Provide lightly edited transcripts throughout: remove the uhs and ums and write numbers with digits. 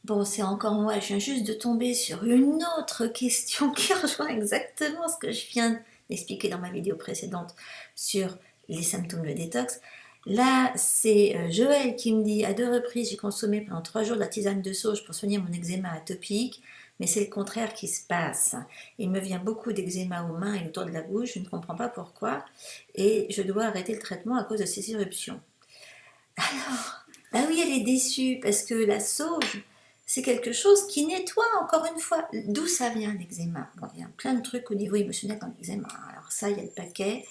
Bon, c'est encore moi, je viens juste de tomber sur une autre question qui rejoint exactement ce que je viens d'expliquer dans ma vidéo précédente sur les symptômes de détox. Là, c'est Joël qui me dit, à 2 reprises, j'ai consommé pendant 3 jours de la tisane de sauge pour soigner mon eczéma atopique, mais c'est le contraire qui se passe. Il me vient beaucoup d'eczéma aux mains et autour de la bouche, je ne comprends pas pourquoi, et je dois arrêter le traitement à cause de ces éruptions. Alors, bah oui, elle est déçue parce que la sauge, c'est quelque chose qui nettoie, encore une fois. D'où ça vient l'eczéma? Bon, il y a plein de trucs au niveau émotionnel dans l'eczéma. Alors ça, il y a le paquet.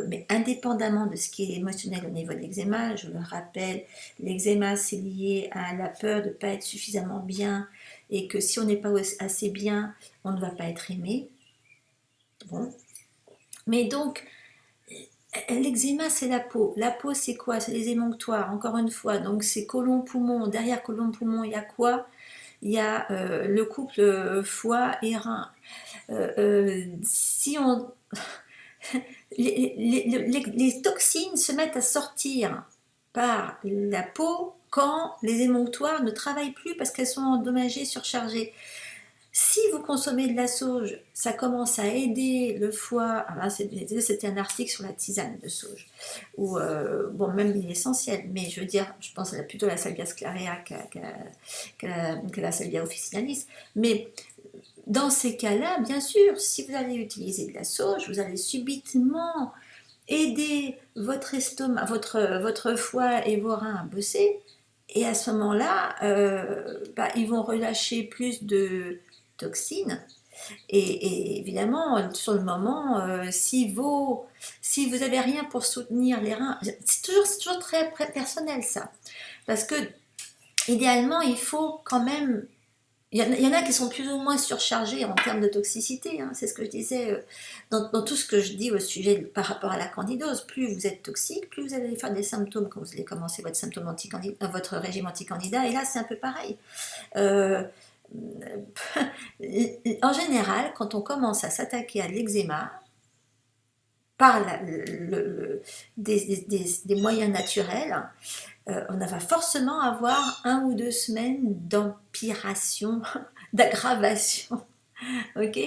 Mais indépendamment de ce qui est émotionnel au niveau de l'eczéma, je le rappelle, l'eczéma, c'est lié à la peur de ne pas être suffisamment bien et que si on n'est pas assez bien, on ne va pas être aimé. Bon. Mais donc, l'eczéma, c'est la peau. La peau, c'est quoi? C'est les émonctoires, encore une fois. Donc, c'est côlon-poumon. Derrière côlon-poumon, il y a quoi? Il y a le couple foie et rein. Si on... les toxines se mettent à sortir par la peau quand les émonctoires ne travaillent plus parce qu'elles sont endommagées, surchargées. Si vous consommez de la sauge, ça commence à aider le foie. C'était un article sur la tisane de sauge, ou bon, même l'essentiel, mais je veux dire, je pense plutôt à la Salvia sclarea que la Salvia officinalis. Mais dans ces cas-là, bien sûr, si vous allez utiliser de la sauge, vous allez subitement aider votre estomac, votre foie et vos reins à bosser. Et à ce moment-là, ils vont relâcher plus de toxines. Et évidemment, sur le moment, si vous n'avez rien pour soutenir les reins, c'est toujours très personnel ça. Parce que idéalement, il faut quand même... Il y en a qui sont plus ou moins surchargés en termes de toxicité, hein. C'est ce que je disais dans tout ce que je dis au sujet par rapport à la candidose. Plus vous êtes toxique, plus vous allez faire des symptômes quand vous allez commencer votre régime anti-candida. Et là, c'est un peu pareil. Euh, en général, quand on commence à s'attaquer à l'eczéma, par des moyens naturels, on va forcément avoir 1 ou 2 semaines d'empiration, d'aggravation, ok?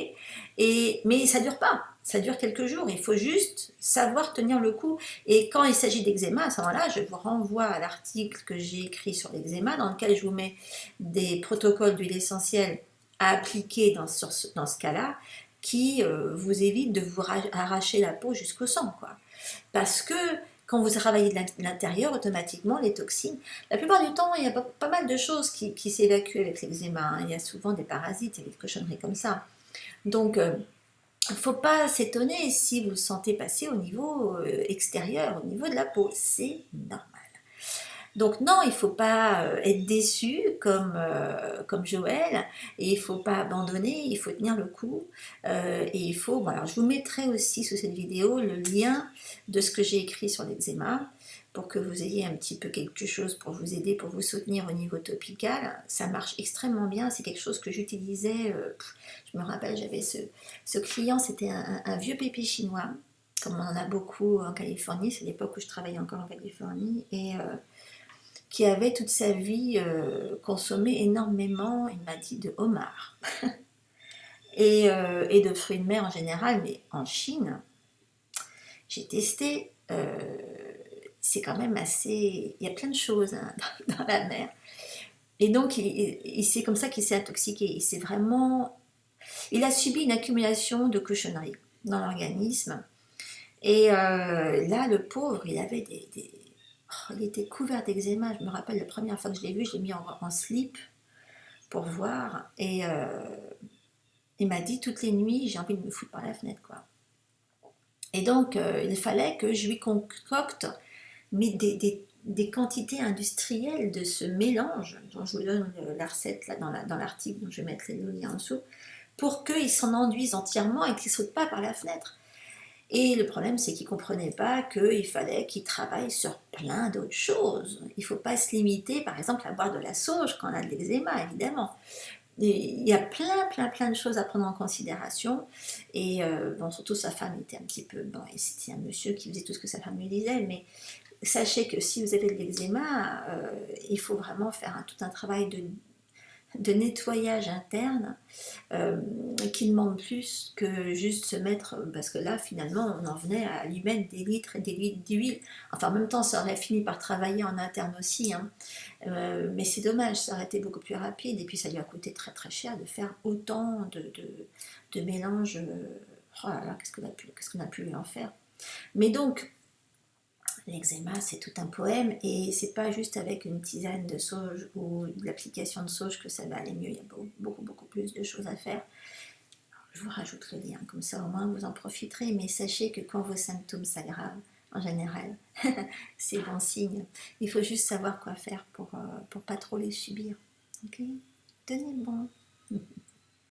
Mais ça dure pas, ça dure quelques jours, il faut juste savoir tenir le coup. Et quand il s'agit d'eczéma, à ce moment-là, je vous renvoie à l'article que j'ai écrit sur l'eczéma, dans lequel je vous mets des protocoles d'huile essentielle à appliquer dans ce cas-là, qui vous évite de vous arracher la peau jusqu'au sang, quoi. Parce que quand vous travaillez de l'intérieur, automatiquement, les toxines, la plupart du temps, il y a pas mal de choses qui s'évacuent avec l'eczéma, hein. Il y a souvent des parasites et des cochonneries comme ça. Donc, il ne faut pas s'étonner si vous le sentez passer au niveau extérieur, au niveau de la peau. C'est normal. Donc non, il ne faut pas être déçu comme Joël, et il ne faut pas abandonner, il faut tenir le coup. Et il faut, bon, alors je vous mettrai aussi sous cette vidéo le lien de ce que j'ai écrit sur l'eczéma, pour que vous ayez un petit peu quelque chose pour vous aider, pour vous soutenir au niveau topical. Ça marche extrêmement bien, c'est quelque chose que j'utilisais, je me rappelle, j'avais ce client, c'était un vieux pépé chinois, comme on en a beaucoup en Californie, c'est l'époque où je travaillais encore en Californie, et qui avait toute sa vie consommé énormément, il m'a dit, de homard et de fruits de mer en général, mais en Chine, j'ai testé, c'est quand même assez... Il y a plein de choses, hein, dans la mer. Et donc, c'est comme ça qu'il s'est intoxiqué. Il a subi une accumulation de cochonneries dans l'organisme. Et là, le pauvre, il avait il était couvert d'eczéma. Je me rappelle la première fois que je l'ai vu, je l'ai mis en slip pour voir. Et il m'a dit toutes les nuits, j'ai envie de me foutre par la fenêtre, quoi. Et donc, il fallait que je lui concocte des quantités industrielles de ce mélange, dont je vous donne la recette là, dans l'article, dont je vais mettre le lien en dessous, pour qu'il s'en enduise entièrement et qu'il ne saute pas par la fenêtre. Et le problème, c'est qu'il ne comprenait pas qu'il fallait qu'il travaille sur plein d'autres choses. Il ne faut pas se limiter, par exemple, à boire de la sauge quand on a de l'eczéma, évidemment. Il y a plein de choses à prendre en considération. Et bon, surtout sa femme était un petit peu... Bon, et c'était un monsieur qui faisait tout ce que sa femme lui disait, mais sachez que si vous avez de l'eczéma, il faut vraiment faire tout un travail de nettoyage interne qui demande plus que juste se mettre, parce que là finalement on en venait à lui mettre des litres et des litres d'huile. Enfin en même temps ça aurait fini par travailler en interne aussi, hein. Mais c'est dommage, ça aurait été beaucoup plus rapide et puis ça lui a coûté très très cher de faire autant de mélanges. Oh là là, qu'est-ce qu'on a pu lui en faire. Mais donc l'eczéma, c'est tout un poème et c'est pas juste avec une tisane de sauge ou de l'application de sauge que ça va aller mieux. Il y a beaucoup plus de choses à faire. Je vous rajoute le lien, comme ça au moins vous en profiterez. Mais sachez que quand vos symptômes s'aggravent, en général, c'est bon signe. Il faut juste savoir quoi faire pour pas trop les subir. Ok. Tenez bon.